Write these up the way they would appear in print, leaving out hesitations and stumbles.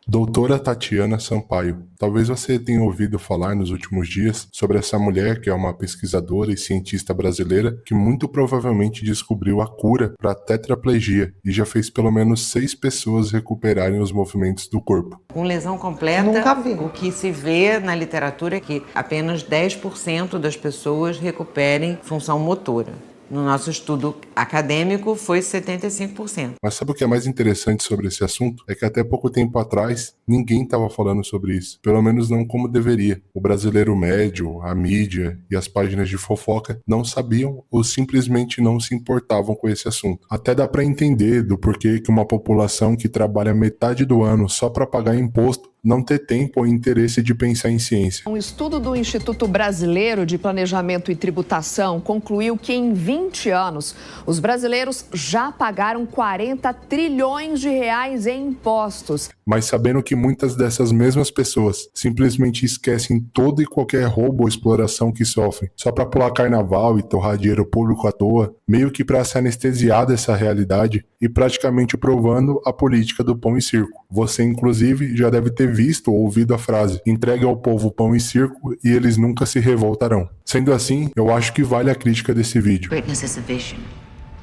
Doutora Tatiana Sampaio. Talvez você tenha ouvido falar nos últimos dias sobre essa mulher que é uma pesquisadora e cientista brasileira que muito provavelmente descobriu a cura para a tetraplegia e já fez pelo menos 6 pessoas recuperarem os movimentos do corpo. Com lesão completa, Nunca vi. O que se vê na literatura é que apenas 10% das pessoas recuperem função motora. No nosso estudo acadêmico foi 75%. Mas sabe o que é mais interessante sobre esse assunto? É que até pouco tempo atrás ninguém estava falando sobre isso, pelo menos não como deveria. O brasileiro médio, a mídia e as páginas de fofoca não sabiam ou simplesmente não se importavam com esse assunto. Até dá para entender do porquê que uma população que trabalha metade do ano só para pagar imposto não ter tempo ou interesse de pensar em ciência. Um estudo do Instituto Brasileiro de Planejamento e Tributação concluiu que em 20 anos, os brasileiros já pagaram 40 trilhões de reais em impostos. Mas sabendo que muitas dessas mesmas pessoas simplesmente esquecem todo e qualquer roubo ou exploração que sofrem, só para pular carnaval e torrar dinheiro público à toa, meio que para se anestesiar dessa realidade e praticamente provando a política do pão e circo. Você, inclusive, já deve ter visto ou ouvido a frase: entregue ao povo pão e circo e eles nunca se revoltarão. Sendo assim, eu acho que vale a crítica desse vídeo. Greatness is a vision.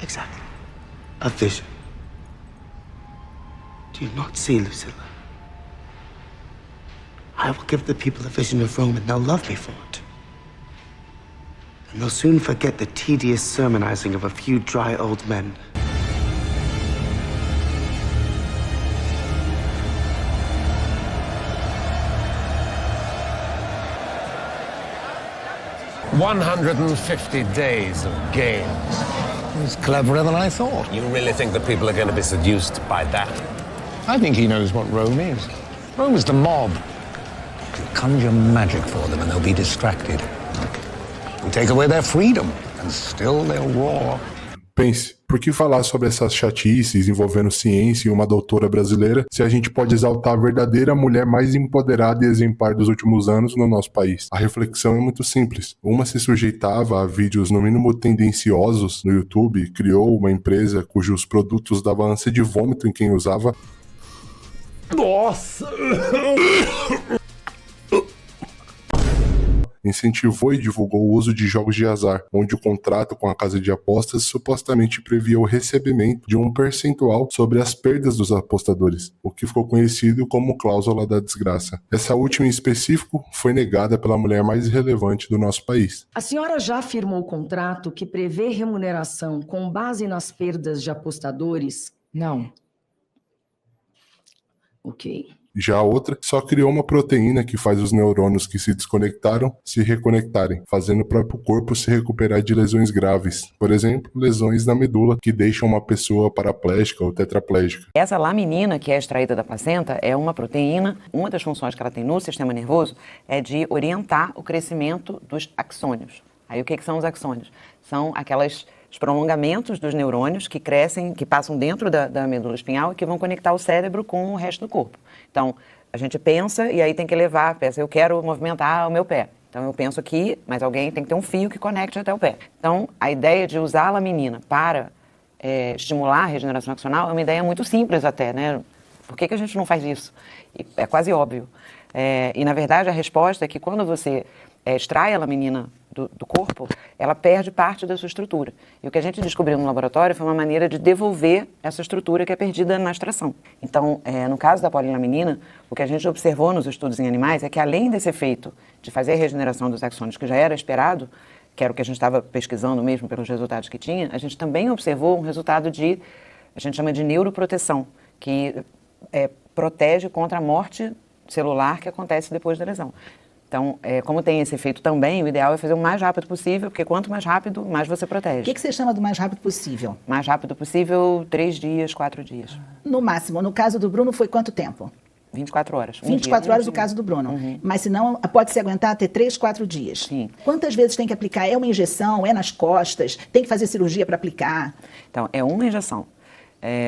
Exactly. A vision. Do you not see, Lucilla? I will give the people a vision of Rome and they'll love me for it. And they'll soon forget the tedious sermonizing of a few dry old men. $150 days of games. He's cleverer than I thought. You really think that people are going to be seduced by that? I think he knows what Rome is. Rome is the mob. You conjure magic for them and they'll be distracted. You take away their freedom and still they'll roar. Pense, por que falar sobre essas chatices envolvendo ciência e uma doutora brasileira se a gente pode exaltar a verdadeira mulher mais empoderada e exemplar dos últimos anos no nosso país? A reflexão é muito simples. Uma se sujeitava a vídeos no mínimo tendenciosos no YouTube, criou uma empresa cujos produtos davam ânsia de vômito em quem usava. Nossa! Incentivou e divulgou o uso de jogos de azar, onde o contrato com a casa de apostas supostamente previa o recebimento de um percentual sobre as perdas dos apostadores, o que ficou conhecido como cláusula da desgraça. Essa última em específico foi negada pela mulher mais relevante do nosso país. A senhora já firmou o contrato que prevê remuneração com base nas perdas de apostadores? Não. Ok. Já a outra só criou uma proteína que faz os neurônios que se desconectaram se reconectarem, fazendo o próprio corpo se recuperar de lesões graves. Por exemplo, lesões na medula que deixam uma pessoa paraplégica ou tetraplégica. Essa laminina que é extraída da placenta é uma proteína. Uma das funções que ela tem no sistema nervoso é de orientar o crescimento dos axônios. Aí o que são os axônios? São os prolongamentos dos neurônios que crescem, que passam dentro da medula espinhal e que vão conectar o cérebro com o resto do corpo. Então, a gente pensa e aí tem que pensa, eu quero movimentar o meu pé. Então, eu penso aqui, mas alguém tem que ter um fio que conecte até o pé. Então, a ideia de usar a laminina para estimular a regeneração axonal é uma ideia muito simples até, né? Por que a gente não faz isso? É quase óbvio. E, na verdade, a resposta é que quando você extrai a laminina do corpo, ela perde parte da sua estrutura. E o que a gente descobriu no laboratório foi uma maneira de devolver essa estrutura que é perdida na extração. Então, no caso da polilaminina, o que a gente observou nos estudos em animais é que, além desse efeito de fazer a regeneração dos axônios, que já era esperado, que era o que a gente estava pesquisando mesmo pelos resultados que tinha, a gente também observou um resultado a gente chama de neuroproteção, que protege contra a morte celular que acontece depois da lesão. Então, como tem esse efeito também, o ideal é fazer o mais rápido possível, porque quanto mais rápido, mais você protege. O que você chama do mais rápido possível? Mais rápido possível, 3 dias, 4 dias. No máximo. No caso do Bruno, foi quanto tempo? 24 horas. 24 horas no caso do Bruno. Uhum. Mas se não, pode-se aguentar até 3, 4 dias. Sim. Quantas vezes tem que aplicar? É uma injeção? É nas costas? Tem que fazer cirurgia para aplicar? Então, é uma injeção.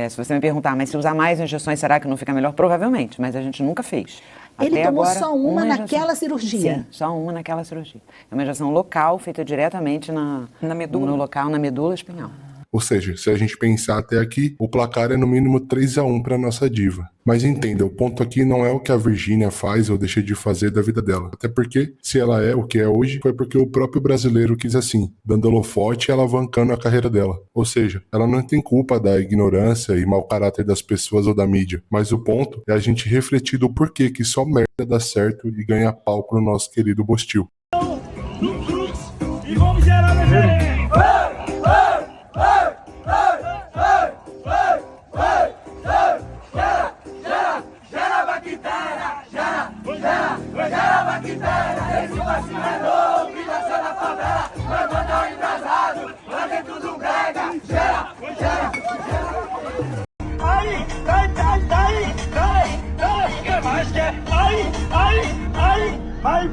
Se você me perguntar, mas se usar mais injeções, será que não fica melhor? Provavelmente, mas a gente nunca fez. Ele Até tomou agora, só uma injeção. naquela cirurgia? Sim, só uma naquela cirurgia. É uma injeção local, feita diretamente na medula. No local, na medula espinhal. Ou seja, se a gente pensar até aqui, o placar é no mínimo 3-1 para nossa diva. Mas entenda, o ponto aqui não é o que a Virgínia faz ou deixa de fazer da vida dela. Até porque, se ela é o que é hoje, foi porque o próprio brasileiro quis assim, dando holofote e alavancando a carreira dela. Ou seja, ela não tem culpa da ignorância e mau caráter das pessoas ou da mídia. Mas o ponto é a gente refletir do porquê que só merda dá certo e ganha palco no nosso querido Bostil. E vamos gerar referência. Esse vacilo é novo, que nasceu na favela. Vai mandar embrasado, lá dentro do brega. Gera. Aí, daí, que mais quer? Aí, vai.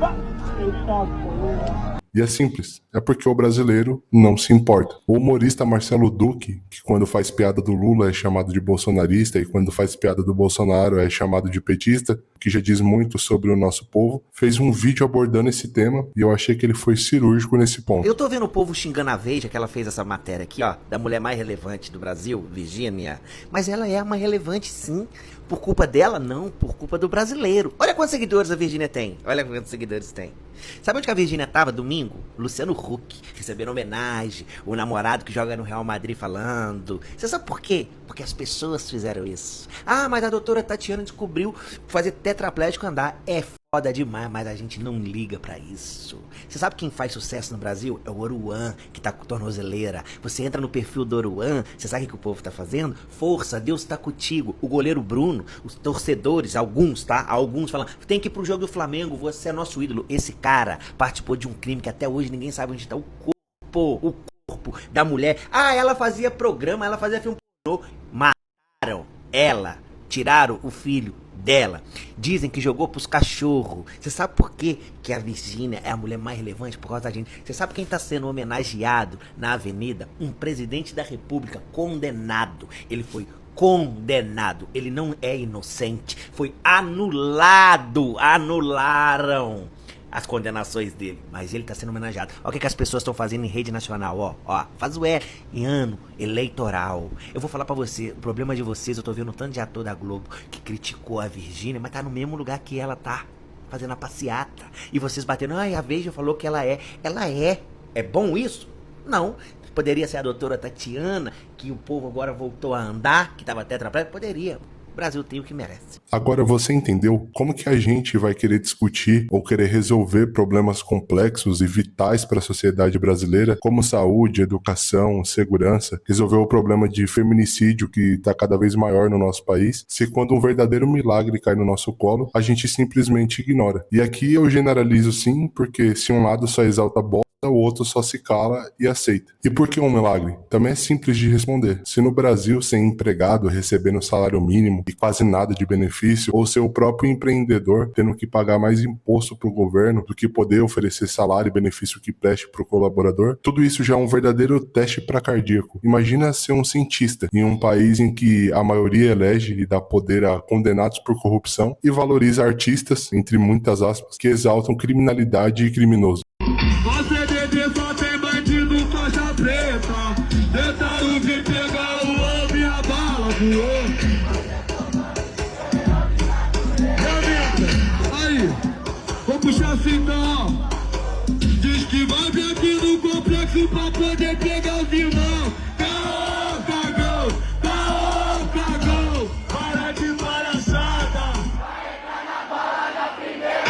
Eita, porra. E é simples, é porque o brasileiro não se importa. O humorista Marcelo Duque, que quando faz piada do Lula é chamado de bolsonarista e quando faz piada do Bolsonaro é chamado de petista, que já diz muito sobre o nosso povo, fez um vídeo abordando esse tema e eu achei que ele foi cirúrgico nesse ponto. Eu tô vendo o povo xingando a Veja, que ela fez essa matéria aqui, ó, da mulher mais relevante do Brasil, Virgínia. Mas ela é uma relevante, sim. Por culpa dela? Não, por culpa do brasileiro. Olha quantos seguidores a Virgínia tem. Olha quantos seguidores tem. Sabe onde que a Virgínia tava domingo? Luciano Huck, recebendo homenagem, o namorado que joga no Real Madrid falando. Você sabe por quê? Porque as pessoas fizeram isso. Ah, mas a doutora Tatiana descobriu fazer tetraplégico andar. É foda demais, mas a gente não liga pra isso. Você sabe quem faz sucesso no Brasil? É o Oruan, que tá com tornozeleira. Você entra no perfil do Oruan, você sabe o que o povo tá fazendo? Força, Deus tá contigo. O goleiro Bruno, os torcedores, alguns, tá? Alguns falam, tem que ir pro jogo do Flamengo, você é nosso ídolo. Esse cara participou de um crime que até hoje ninguém sabe onde tá o corpo da mulher. Ah, ela fazia programa, ela fazia filme pornô. Mataram ela, tiraram o filho dela. Dizem que jogou pros cachorros. Você sabe por quê que a Virgínia é a mulher mais relevante? Por causa da gente. Você sabe quem tá sendo homenageado na avenida? Um presidente da república condenado. Ele foi condenado. Ele não é inocente. Foi anulado. Anularam as condenações dele, mas ele tá sendo homenageado. Olha o que as pessoas estão fazendo em rede nacional, ó, faz o em ano eleitoral. Eu vou falar pra você, o problema de vocês, eu tô vendo um tanto de ator da Globo que criticou a Virgínia, mas tá no mesmo lugar que ela tá, fazendo a passeata. E vocês batendo, a Veja falou que ela é. É bom isso? Não. Poderia ser a doutora Tatiana, que o povo agora voltou a andar, que tava tetraplégico? Poderia. O Brasil tem o que merece. Agora você entendeu como que a gente vai querer discutir ou querer resolver problemas complexos e vitais para a sociedade brasileira, como saúde, educação, segurança, resolver o problema de feminicídio que está cada vez maior no nosso país, se quando um verdadeiro milagre cai no nosso colo, a gente simplesmente ignora. E aqui eu generalizo sim, porque se um lado só exalta bosta, o outro só se cala e aceita. E por que um milagre? Também é simples de responder. Se no Brasil ser empregado recebendo salário mínimo e quase nada de benefício, ou ser o próprio empreendedor tendo que pagar mais imposto para o governo do que poder oferecer salário e benefício que preste para o colaborador, tudo isso já é um verdadeiro teste para cardíaco. Imagina ser um cientista em um país em que a maioria elege e dá poder a condenados por corrupção e valoriza artistas, entre muitas aspas, que exaltam criminalidade e criminoso. Só tem bandido faixa preta. Tentaram vir pegar o ovo e a bala voou. Aí, vou puxar assim então. Diz que vai vir aqui no complexo pra poder pegar os irmãos. Caô, cagou. Para de palhaçada. Vai entrar na bala da primeira.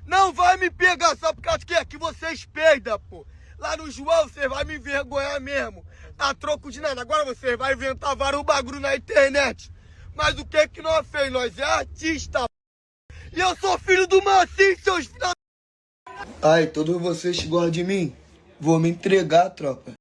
Não vai me pegar só porque acho que é que vocês peidam, pô. Lá no João você vai me envergonhar mesmo. A troco de nada. Agora você vai inventar vários bagulho na internet. Mas o que nós fez? Nós é artista, pô. E eu sou filho do Marcinho, seus filhos. Ai, todos vocês que gostam de mim, vou me entregar, tropa.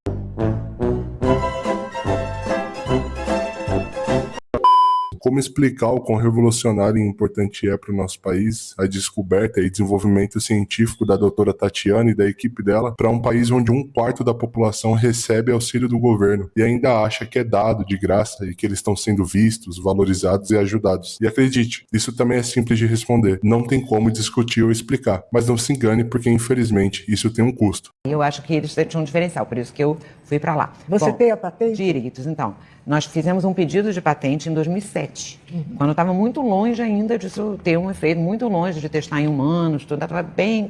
Como explicar o quão revolucionário e importante é para o nosso país a descoberta e desenvolvimento científico da doutora Tatiana e da equipe dela para um país onde 1/4 da população recebe auxílio do governo e ainda acha que é dado de graça e que eles estão sendo vistos, valorizados e ajudados. E acredite, isso também é simples de responder. Não tem como discutir ou explicar, mas não se engane porque infelizmente isso tem um custo. Eu acho que eles tinham um diferencial, por isso que eu Fui para lá. Você tem a patente? Direitos, então. Nós fizemos um pedido de patente em 2007, quando estava muito longe ainda disso ter um efeito, muito longe de testar em humanos, tudo estava bem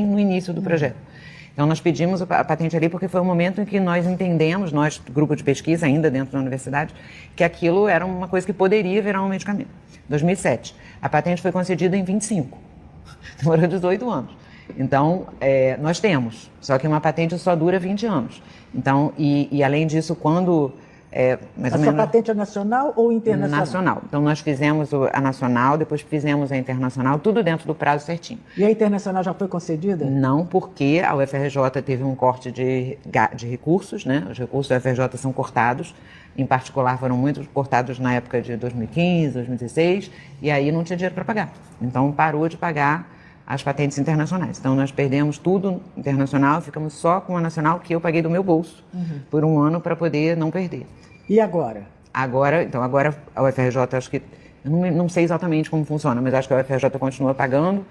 no início do projeto. Então, nós pedimos a patente ali porque foi o momento em que nós entendemos, nós, grupo de pesquisa ainda dentro da universidade, que aquilo era uma coisa que poderia virar um medicamento. 2007. A patente foi concedida em 25. Demorou 18 anos. Então, nós temos, só que uma patente só dura 20 anos. Então, e além disso, quando... a sua patente é nacional ou internacional? Nacional. Então, nós fizemos a nacional, depois fizemos a internacional, tudo dentro do prazo certinho. E a internacional já foi concedida? Não, porque a UFRJ teve um corte de recursos, né? Os recursos da UFRJ são cortados, em particular foram muito cortados na época de 2015, 2016, e aí não tinha dinheiro para pagar. Então, parou de pagar as patentes internacionais. Então, nós perdemos tudo internacional, ficamos só com a nacional, que eu paguei do meu bolso por um ano para poder não perder. E agora? Agora a UFRJ, acho que, eu não sei exatamente como funciona, mas acho que a UFRJ continua pagando.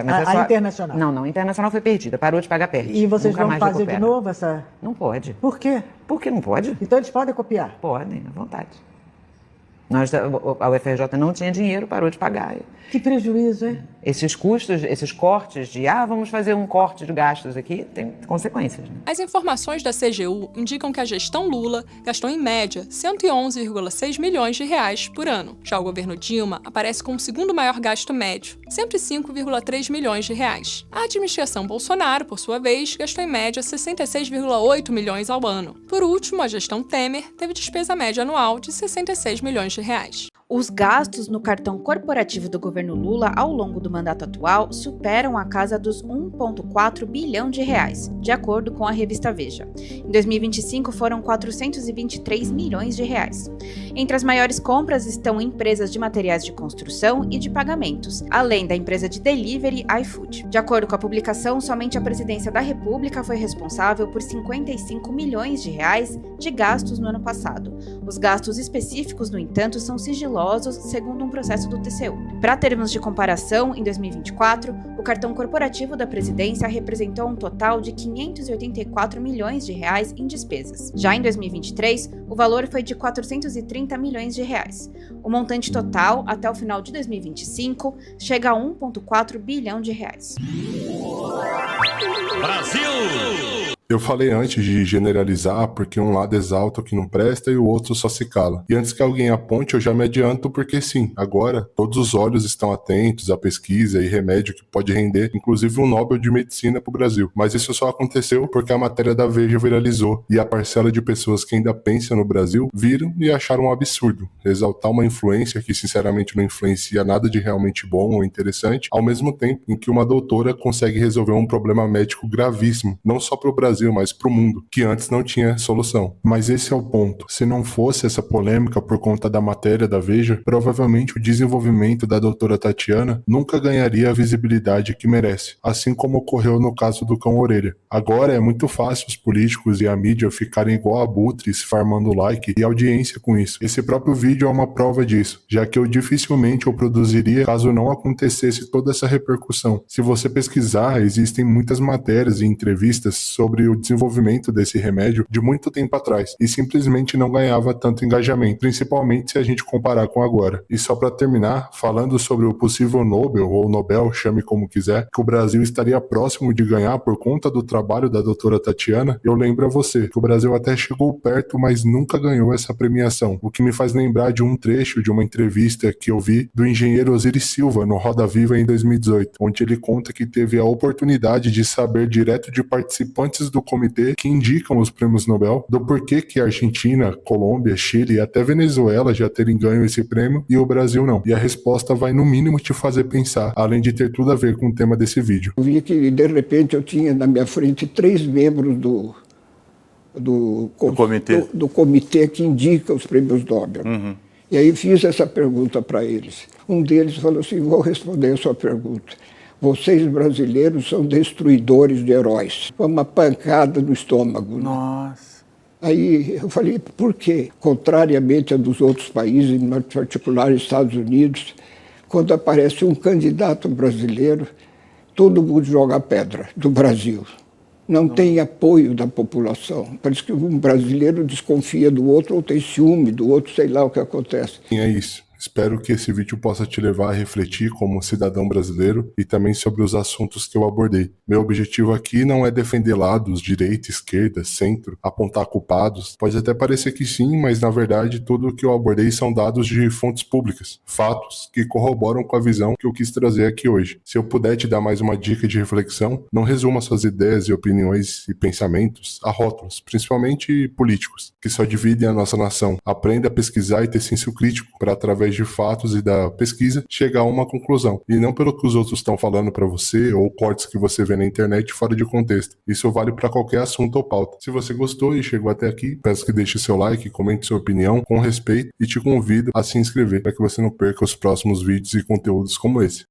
Mas a internacional? Não, a internacional foi perdida, parou de pagar perde. E vocês Nunca vão mais fazer recupera. de novo essa? Não pode. Por quê? Por que não pode? Então eles podem copiar? Podem, à vontade. A UFRJ não tinha dinheiro, parou de pagar. Que prejuízo, hein? Esses custos, esses cortes de, vamos fazer um corte de gastos aqui, tem consequências. Né? As informações da CGU indicam que a gestão Lula gastou, em média, 111,6 milhões de reais por ano. Já o governo Dilma aparece com o segundo maior gasto médio, 105,3 milhões de reais. A administração Bolsonaro, por sua vez, gastou em média 66,8 milhões ao ano. Por último, a gestão Temer teve despesa média anual de 66 milhões de reais. Os gastos no cartão corporativo do governo Lula ao longo do mandato atual superam a casa dos 1,4 bilhão de reais, de acordo com a revista Veja. Em 2025 foram 423 milhões de reais. Entre as maiores compras estão empresas de materiais de construção e de pagamentos, além da empresa de delivery iFood. De acordo com a publicação, somente a Presidência da República foi responsável por 55 milhões de reais de gastos no ano passado. Os gastos específicos, no entanto, são sigilosos, segundo um processo do TCU. Para termos de comparação, em 2024, o cartão corporativo da presidência representou um total de 584 milhões de reais em despesas. Já em 2023, o valor foi de 430 milhões de reais. O montante total, até o final de 2025, chega a 1,4 bilhão de reais. Brasil! Eu falei antes de generalizar porque um lado exalta o que não presta e o outro só se cala. E antes que alguém aponte, eu já me adianto porque sim, agora todos os olhos estão atentos à pesquisa e remédio que pode render, inclusive um Nobel de Medicina para o Brasil. Mas isso só aconteceu porque a matéria da Veja viralizou e a parcela de pessoas que ainda pensam no Brasil viram e acharam um absurdo exaltar uma influência que sinceramente não influencia nada de realmente bom ou interessante, ao mesmo tempo em que uma doutora consegue resolver um problema médico gravíssimo, não só para o Brasil, mas para o mundo, que antes não tinha solução. Mas esse é o ponto. Se não fosse essa polêmica por conta da matéria da Veja, provavelmente o desenvolvimento da doutora Tatiana nunca ganharia a visibilidade que merece, assim como ocorreu no caso do cão orelha. Agora é muito fácil os políticos e a mídia ficarem igual abutres, farmando like e audiência com isso. Esse próprio vídeo é uma prova disso, já que eu dificilmente o produziria caso não acontecesse toda essa repercussão. Se você pesquisar, existem muitas matérias e entrevistas sobre o desenvolvimento desse remédio de muito tempo atrás e simplesmente não ganhava tanto engajamento, principalmente se a gente comparar com agora. E só para terminar, falando sobre o possível Nobel ou Nobel, chame como quiser, que o Brasil estaria próximo de ganhar por conta do trabalho da doutora Tatiana, eu lembro a você que o Brasil até chegou perto, mas nunca ganhou essa premiação, o que me faz lembrar de um trecho de uma entrevista que eu vi do engenheiro Osiris Silva no Roda Viva em 2018, onde ele conta que teve a oportunidade de saber direto de participantes do comitê que indicam os prêmios Nobel, do porquê que a Argentina, Colômbia, Chile e até Venezuela já terem ganho esse prêmio e o Brasil não. E a resposta vai no mínimo te fazer pensar, além de ter tudo a ver com o tema desse vídeo. Eu vi que de repente eu tinha na minha frente 3 membros do comitê que indica os prêmios Nobel. Uhum. E aí fiz essa pergunta para eles. Um deles falou assim, vou responder a sua pergunta. Vocês brasileiros são destruidores de heróis. Foi uma pancada no estômago. Nossa. Aí eu falei, por quê? Contrariamente a dos outros países, em particular Estados Unidos, quando aparece um candidato brasileiro, todo mundo joga pedra do Brasil. não tem apoio da população. Parece que um brasileiro desconfia do outro ou tem ciúme do outro, sei lá o que acontece. E é isso. Espero que esse vídeo possa te levar a refletir como cidadão brasileiro e também sobre os assuntos que eu abordei. Meu objetivo aqui não é defender lados, direita, esquerda, centro, apontar culpados. Pode até parecer que sim, mas na verdade tudo o que eu abordei são dados de fontes públicas, fatos que corroboram com a visão que eu quis trazer aqui hoje. Se eu puder te dar mais uma dica de reflexão, não resuma suas ideias e opiniões e pensamentos a rótulos, principalmente políticos, que só dividem a nossa nação. Aprenda a pesquisar e ter senso crítico para, através de fatos e da pesquisa, chegar a uma conclusão. E não pelo que os outros estão falando para você ou cortes que você vê na internet fora de contexto. Isso vale para qualquer assunto ou pauta. Se você gostou e chegou até aqui, peço que deixe seu like, comente sua opinião com respeito e te convido a se inscrever para que você não perca os próximos vídeos e conteúdos como esse.